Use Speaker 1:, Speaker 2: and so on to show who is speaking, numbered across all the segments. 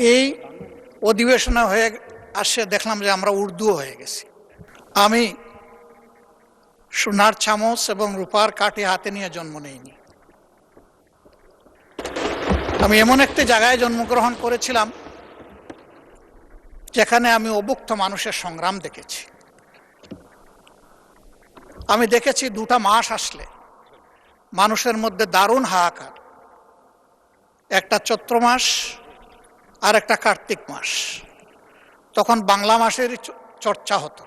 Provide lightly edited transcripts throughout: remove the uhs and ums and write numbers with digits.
Speaker 1: এই অধিবেশনে হয়ে আসে দেখলাম যে আমরা উর্দুও হয়ে গেছি। আমি সোনার চামচ এবং রূপার কাঠি হাতে নিয়ে জন্ম নেইনি। আমি এমন একটি জায়গায় জন্মগ্রহণ করেছিলাম যেখানে আমি অভুক্ত মানুষের সংগ্রাম দেখেছি। আমি দেখেছি 2টা মাস আসলে মানুষের মধ্যে দারুণ হাহাকার, একটা চৈত্র মাস আর একটা কার্তিক মাস। তখন বাংলা মাসের চর্চা হতো,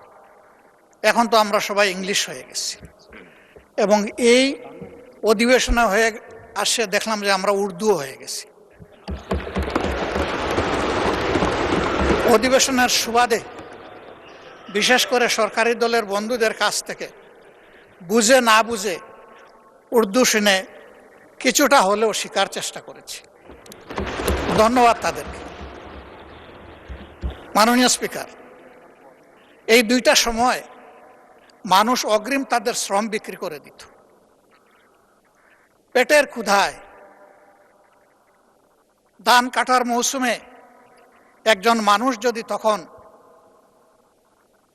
Speaker 1: এখন তো আমরা সবাই ইংলিশ হয়ে গেছি। এবং এই অধিবেশনে হয়ে আসে দেখলাম যে আমরা উর্দুও হয়ে গেছি। অধিবেশনের সুবাদে বিশেষ করে সরকারি দলের বন্ধুদের কাছ থেকে বুঝে না বুঝে উর্দু শুনে কিছুটা হলেও শেখার চেষ্টা করেছি। ধন্যবাদ তাদেরকে। মাননীয় স্পিকার, এই 2টা সময় মানুষ অগ্রিম তাদের শ্রম বিক্রি করে দিত। পেটের ক্ষুধায় ধান কাটার মৌসুমে একজন মানুষ যদি তখন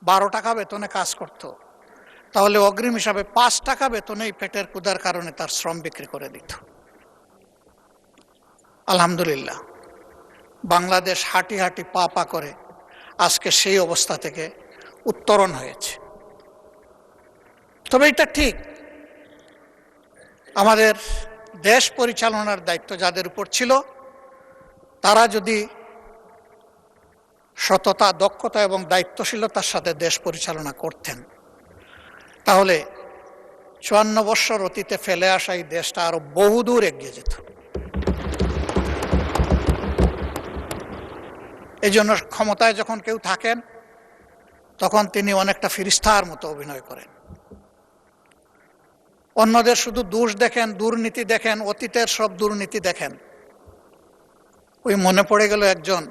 Speaker 1: 12 টাকা বেতনে কাজ করত, তাহলে অগ্রিম হিসাবে 5 টাকা বেতনেই পেটের ক্ষুধার কারণে তার শ্রম বিক্রি করে দিত। আলহামদুলিল্লাহ, বাংলাদেশ হাঁটি হাঁটি পা পা করে আজকে সেই অবস্থা থেকে উত্তরণ হয়েছে। তবে এটা ঠিক, আমাদের দেশ পরিচালনার দায়িত্ব যাদের উপর ছিল তারা যদি সততা, দক্ষতা এবং দায়িত্বশীলতার সাথে দেশ পরিচালনা করতেন, তাহলে 54 বৎসর অতীতে ফেলে আসা এই দেশটা আরো বহুদূর এগিয়ে যেত। এই জন্য ক্ষমতায় যখন কেউ থাকেন তখন তিনি অনেকটা ফিরিস্তার মতো অভিনয় করেন। অন্যদের শুধু দোষ দেখেন, দুর্নীতি দেখেন, অতীতের সব দুর্নীতি দেখেন। ওই মনে পড়ে গেল একজন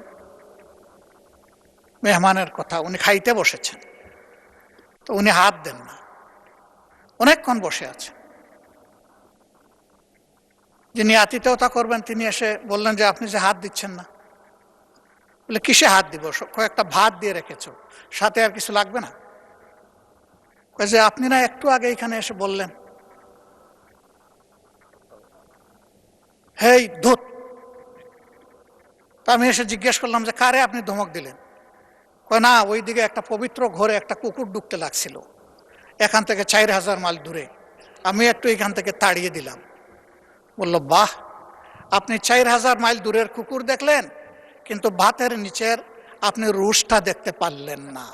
Speaker 1: মেহমানের কথা। উনি খাইতে বসেছেন, তো উনি হাত দেন না, অনেকক্ষণ বসে আছেন। যিনি আতিথেয়তা করবেন তিনি এসে বললেন যে আপনি যে হাত দিচ্ছেন না। বলে কিসে হাত দিব, কয়েকটা ভাত দিয়ে রেখেছো, সাথে আর কিছু লাগবে না? যে আপনি না একটু আগে এখানে এসে বললেন। হেই ধুত! তা আমি এসে জিজ্ঞেস করলাম যে কারে আপনি ধমক দিলেন? কয় না, ওই দিকে একটা পবিত্র ঘরে একটা কুকুর ঢুকতে লাগছিল, এখান থেকে 4000 মাইল দূরে, আমি একটু এখান থেকে তাড়িয়ে দিলাম। বলল বাহ, আপনি 4000 মাইল দূরের কুকুর দেখলেন, কিন্তু ভাতের নিচের আপনি রুশটা দেখতে পারলেন না।